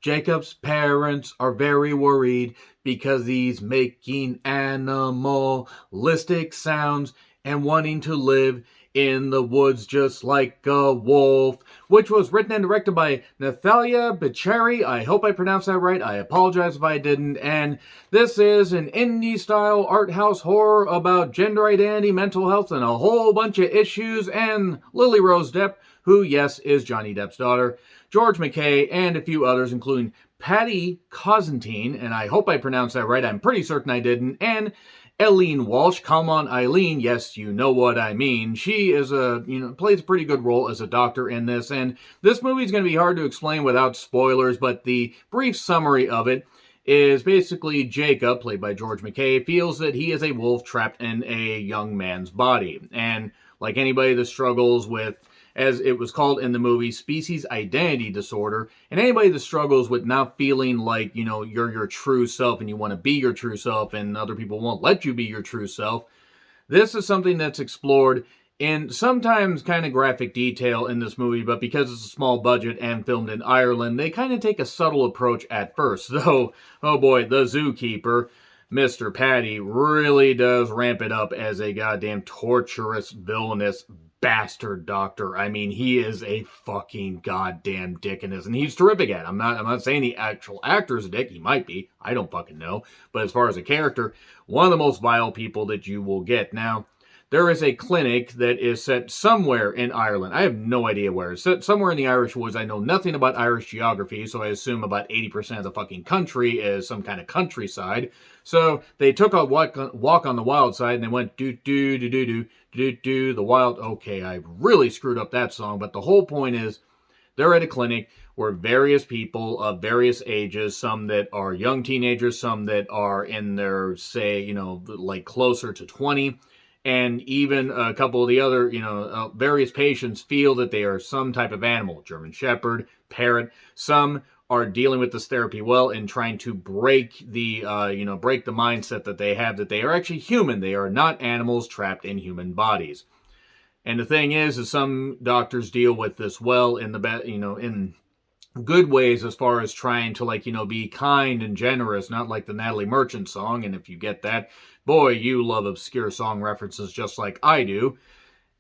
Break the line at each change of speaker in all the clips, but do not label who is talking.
Jacob's parents are very worried because he's making animalistic sounds and wanting to live in the woods just like a wolf, which was written and directed by Nathalia Beccari. I hope I pronounced that right. I apologize if I didn't. And this is an indie-style art house horror about gender identity, mental health, and a whole bunch of issues. And Lily Rose Depp, who, yes, is Johnny Depp's daughter, George McKay, and a few others, including Patty Cosentine, and I hope I pronounced that right. I'm pretty certain I didn't. And Eileen Walsh, come on Eileen, yes, you know what I mean. She is plays a pretty good role as a doctor in this, and this movie is going to be hard to explain without spoilers, but the brief summary of it is basically Jacob, played by George McKay, feels that he is a wolf trapped in a young man's body. And like anybody that struggles with, as it was called in the movie, species identity disorder, and anybody that struggles with not feeling like, you're your true self and you want to be your true self and other people won't let you be your true self, this is something that's explored in sometimes kind of graphic detail in this movie, but because it's a small budget and filmed in Ireland, they kind of take a subtle approach at first. Though, oh boy, the zookeeper, Mr. Patty, really does ramp it up as a goddamn torturous, villainous bastard doctor. I mean, he is a fucking goddamn dick in this, and he's terrific at it. I'm not saying the actual actor is a dick. He might be. I don't fucking know. But as far as a character, one of the most vile people that you will get. Now, there is a clinic that is set somewhere in Ireland. I have no idea where. It's set somewhere in the Irish woods. I know nothing about Irish geography, so I assume about 80% of the fucking country is some kind of countryside. So they took a walk on the wild side and they went do the wild. Okay, I really screwed up that song, but the whole point is they're at a clinic where various people of various ages, some that are young teenagers, some that are in their, say, like closer to 20, and even a couple of the other, various patients feel that they are some type of animal, German Shepherd, parrot. Some are dealing with this therapy well and trying to break the mindset that they have that they are actually human. They are not animals trapped in human bodies. And the thing is some doctors deal with this well in in good ways as far as trying to be kind and generous, not like the Natalie Merchant song. And if you get that, boy, you love obscure song references just like I do.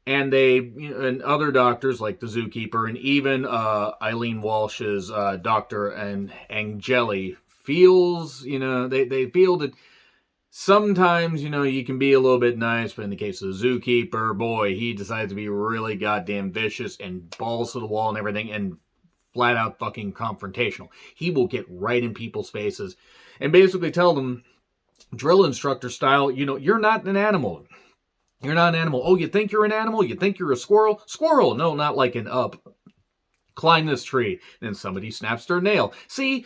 And and other doctors like the zookeeper and even Eileen Walsh's doctor and Angeli feels, they feel that sometimes, you can be a little bit nice, but in the case of the zookeeper, boy, he decides to be really goddamn vicious and balls to the wall and everything and flat out fucking confrontational. He will get right in people's faces and basically tell them, drill instructor style, you're not an animal. You're not an animal. Oh, you think you're an animal? You think you're a squirrel? Squirrel! No, not like an up. Climb this tree. Then somebody snaps their nail. See,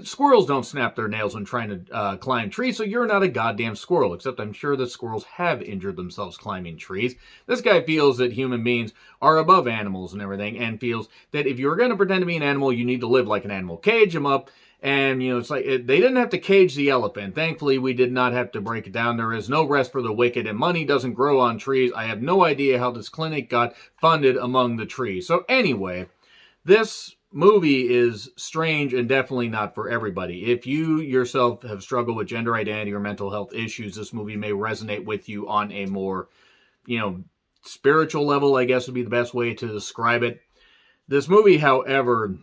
squirrels don't snap their nails when trying to climb trees, so you're not a goddamn squirrel, except I'm sure that squirrels have injured themselves climbing trees. This guy feels that human beings are above animals and everything, and feels that if you're going to pretend to be an animal, you need to live like an animal. Cage them up. And, it's like, they didn't have to cage the elephant. Thankfully, we did not have to break it down. There is no rest for the wicked, and money doesn't grow on trees. I have no idea how this clinic got funded among the trees. So anyway, this movie is strange and definitely not for everybody. If you yourself have struggled with gender identity or mental health issues, this movie may resonate with you on a more, spiritual level, I guess would be the best way to describe it. This movie, however,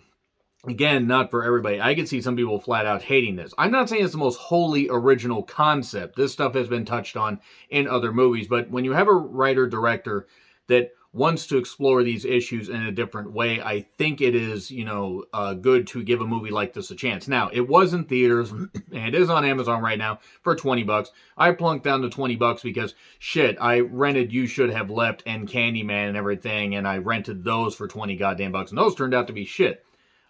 again, not for everybody. I can see some people flat out hating this. I'm not saying it's the most wholly original concept. This stuff has been touched on in other movies, but when you have a writer-director that wants to explore these issues in a different way, I think it is, good to give a movie like this a chance. Now, it was in theaters, and it is on Amazon right now for $20. I plunked down to $20 because, shit, I rented You Should Have Left and Candyman and everything, and I rented those for 20 goddamn bucks, and those turned out to be shit.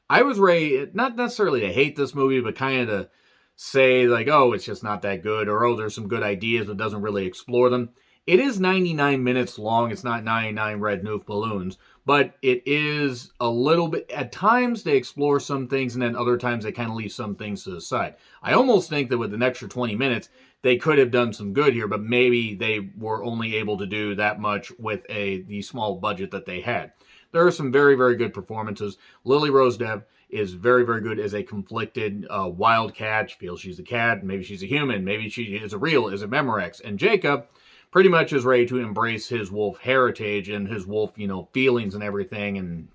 I was ready, not necessarily to hate this movie, but kind of to say, like, oh, it's just not that good, or oh, there's some good ideas, but doesn't really explore them. It is 99 minutes long. It's not 99 red noof balloons, but it is a little bit, at times they explore some things, and then other times they kind of leave some things to the side. I almost think that with an extra 20 minutes, they could have done some good here, but maybe they were only able to do that much with the small budget that they had. There are some very, very good performances. Lily Rose Depp is very, very good as a conflicted wildcat. She feels she's a cat, maybe she's a human, maybe she is a real, is a Memorex. And Jacob pretty much is ready to embrace his wolf heritage and his wolf, feelings and everything, and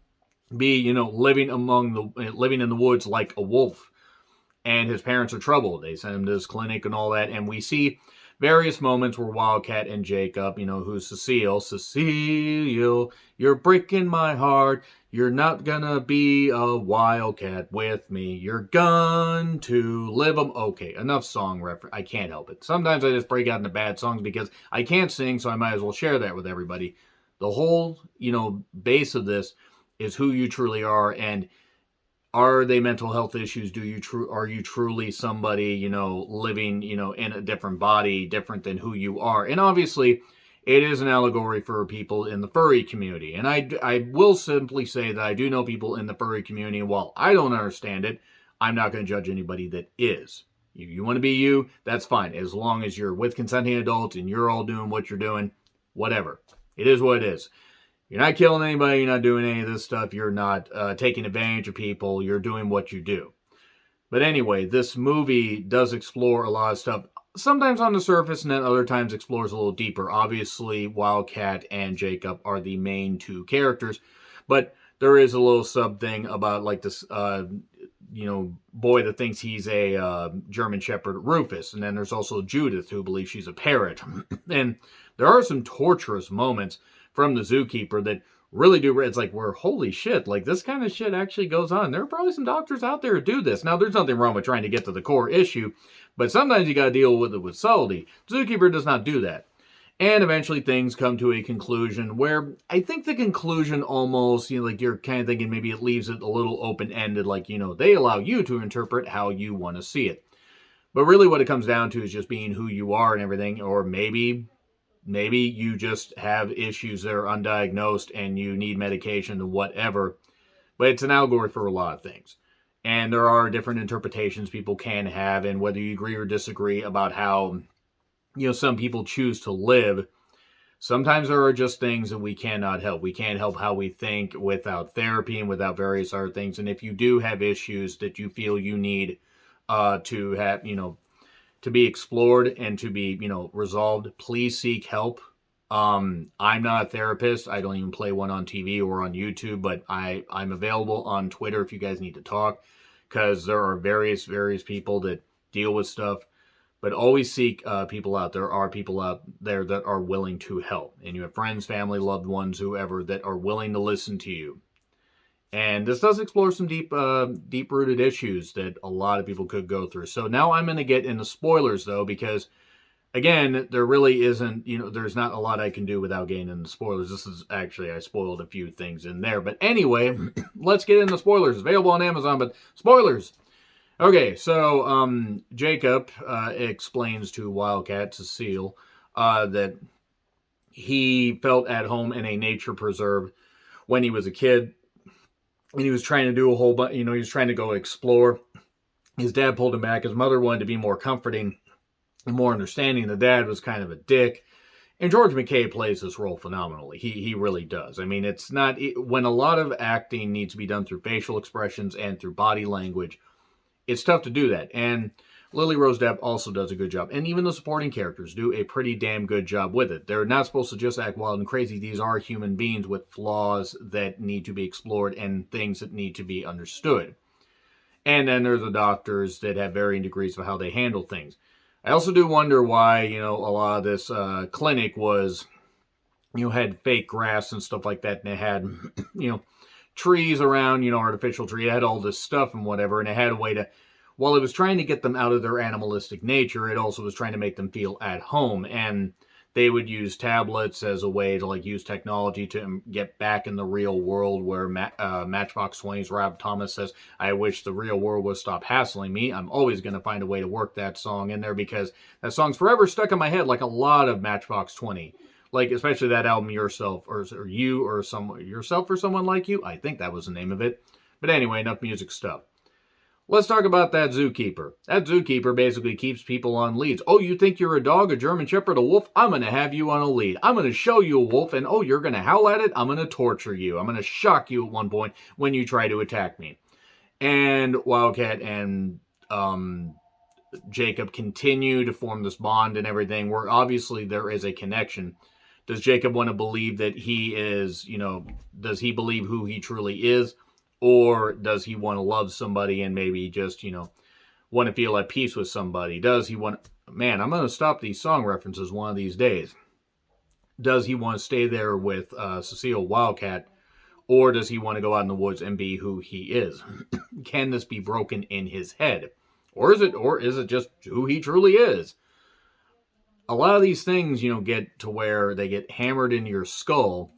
be, living in the woods like a wolf. And his parents are troubled. They send him to this clinic and all that. And we see various moments where Wildcat and Jacob, who's Cecile, you're breaking my heart. You're not gonna be a wildcat with me. You're going to live Okay, enough song reference. I can't help it. Sometimes I just break out into bad songs because I can't sing, so I might as well share that with everybody. The whole, base of this is who you truly are, and are they mental health issues? Are you truly somebody, living, in a different body, different than who you are? And obviously, it is an allegory for people in the furry community. And I will simply say that I do know people in the furry community, and while I don't understand it, I'm not going to judge anybody that is. You want to be you, that's fine. As long as you're with consenting adults and you're all doing what you're doing, whatever. It is what it is. You're not killing anybody. You're not doing any of this stuff. You're not taking advantage of people. You're doing what you do. But anyway, this movie does explore a lot of stuff, sometimes on the surface, and then other times explores a little deeper. Obviously, Wildcat and Jacob are the main two characters, but there is a little sub thing about like this, boy that thinks he's a German Shepherd, Rufus, and then there's also Judith, who believes she's a parrot. And there are some torturous moments from the zookeeper that really do, it's like, we're holy shit, like this kind of shit actually goes on. There are probably some doctors out there who do this. Now, there's nothing wrong with trying to get to the core issue, but sometimes you got to deal with it with subtlety. Zookeeper does not do that. And eventually things come to a conclusion where I think the conclusion almost, like you're kind of thinking maybe it leaves it a little open-ended, like, they allow you to interpret how you want to see it. But really what it comes down to is just being who you are and everything, or maybe you just have issues that are undiagnosed and you need medication or whatever. But it's an allegory for a lot of things. And there are different interpretations people can have, and whether you agree or disagree about how, some people choose to live. Sometimes there are just things that we cannot help. We can't help how we think without therapy and without various other things. And if you do have issues that you feel you need to have, to be explored and to be, resolved, please seek help. I'm not a therapist. I don't even play one on TV or on YouTube, but I'm available on Twitter if you guys need to talk, because there are various people that deal with stuff. But always seek people out. There are people out there that are willing to help. And you have friends, family, loved ones, whoever, that are willing to listen to you. And this does explore some deep-rooted issues that a lot of people could go through. So now I'm going to get into spoilers, though, because, again, there really isn't, there's not a lot I can do without getting into spoilers. This is actually, I spoiled a few things in there. But anyway, let's get into spoilers. Available on Amazon, but spoilers. Okay, so Jacob explains to Wildcat, Cecile, that he felt at home in a nature preserve when he was a kid. And he was trying to do a whole bunch, he was trying to go explore. His dad pulled him back. His mother wanted to be more comforting and more understanding. The dad was kind of a dick. And George McKay plays this role phenomenally. He really does. I mean, it's not, when a lot of acting needs to be done through facial expressions and through body language, it's tough to do that. And Lily Rose Depp also does a good job. And even the supporting characters do a pretty damn good job with it. They're not supposed to just act wild and crazy. These are human beings with flaws that need to be explored and things that need to be understood. And then there's the doctors that have varying degrees of how they handle things. I also do wonder why, a lot of this clinic was, had fake grass and stuff like that. And it had, trees around, artificial tree. It had all this stuff and whatever. And it had a way to, while it was trying to get them out of their animalistic nature, it also was trying to make them feel at home. And they would use tablets as a way to use technology to get back in the real world, where Matchbox 20's Rob Thomas says, I wish the real world would stop hassling me. I'm always going to find a way to work that song in there, because that song's forever stuck in my head, like a lot of Matchbox 20. Like, especially that album, Yourself, or You, or Yourself or Someone Like You. I think that was the name of it. But anyway, enough music stuff. Let's talk about that zookeeper. That zookeeper basically keeps people on leads. Oh, you think you're a dog, a German Shepherd, a wolf? I'm going to have you on a lead. I'm going to show you a wolf, and oh, you're going to howl at it? I'm going to torture you. I'm going to shock you at one point when you try to attack me. And Wildcat and Jacob continue to form this bond and everything, where obviously there is a connection. Does Jacob want to believe that he is, does he believe who he truly is? Or does he want to love somebody and maybe just, want to feel at peace with somebody? Does he want, man, I'm going to stop these song references one of these days. Does he want to stay there with Cecile Wildcat? Or does he want to go out in the woods and be who he is? Can this be broken in his head? Or is it just who he truly is? A lot of these things, get to where they get hammered into your skull,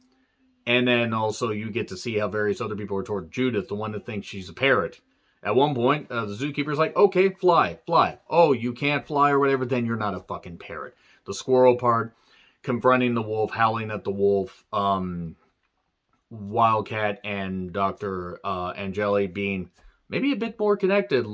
and then also you get to see how various other people are toward Judith, the one that thinks she's a parrot. At one point, the zookeeper's like, okay, fly. Oh, you can't fly or whatever, then you're not a fucking parrot. The squirrel part, confronting the wolf, howling at the wolf, Wildcat and Dr. Angeli being maybe a bit more connected,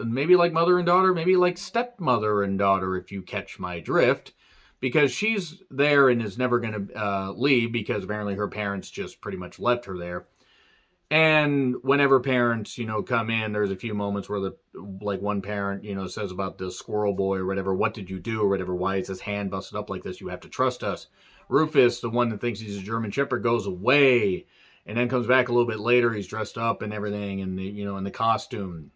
maybe like mother and daughter, maybe like stepmother and daughter, if you catch my drift, because she's there and is never going to leave, because apparently her parents just pretty much left her there. And whenever parents, come in, there's a few moments where one parent, says about the squirrel boy or whatever, what did you do or whatever, why is his hand busted up like this, you have to trust us. Rufus, the one that thinks he's a German Shepherd, goes away and then comes back a little bit later. He's dressed up and everything, and in the costume,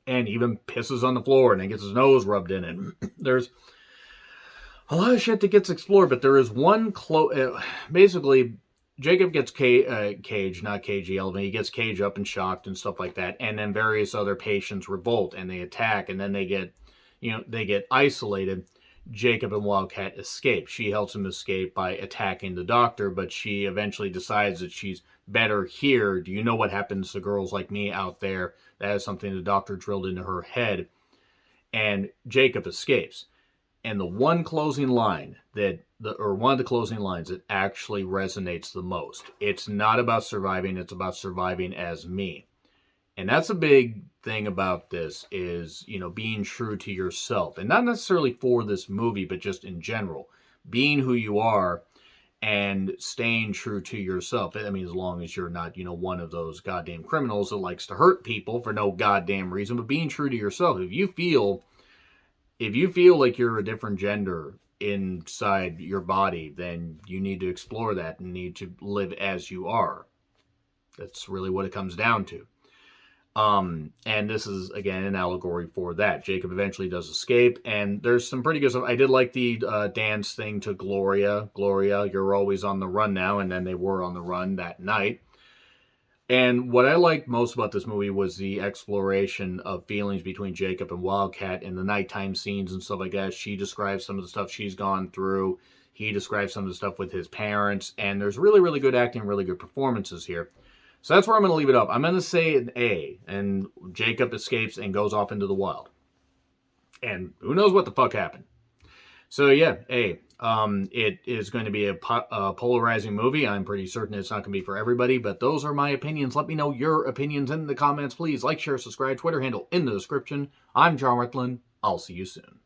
and even pisses on the floor and then gets his nose rubbed in it. There's a lot of shit that gets explored, but there is one basically Jacob gets caged, not KGL, he gets caged up and shocked and stuff like that, and then various other patients revolt and they attack, and then they get isolated. Jacob and Wildcat escape. She helps him escape by attacking the doctor, but she eventually decides that she's better here. Do you know what happens to girls like me out there? That is something the doctor drilled into her head. And Jacob escapes. And the one closing line one of the closing lines that actually resonates the most. It's not about surviving, it's about surviving as me. And that's a big thing about this is, being true to yourself. And not necessarily for this movie, but just in general. Being who you are and staying true to yourself. I mean, as long as you're not, one of those goddamn criminals that likes to hurt people for no goddamn reason, but being true to yourself. If you feel like you're a different gender inside your body, then you need to explore that and need to live as you are. That's really what it comes down to. And this is, again, an allegory for that. Jacob eventually does escape, and there's some pretty good stuff. I did like the dance thing to Gloria. Gloria, you're always on the run now, and then they were on the run that night. And what I liked most about this movie was the exploration of feelings between Jacob and Wildcat and the nighttime scenes and stuff like that. She describes some of the stuff she's gone through. He describes some of the stuff with his parents, and there's really, really good acting, really good performances here. So that's where I'm going to leave it up. I'm going to say an A, and Jacob escapes and goes off into the wild. And who knows what the fuck happened. So yeah, A. It is going to be a polarizing movie. I'm pretty certain it's not going to be for everybody, but those are my opinions. Let me know your opinions in the comments, please. Like, share, subscribe, Twitter handle in the description. I'm John Rutland. I'll see you soon.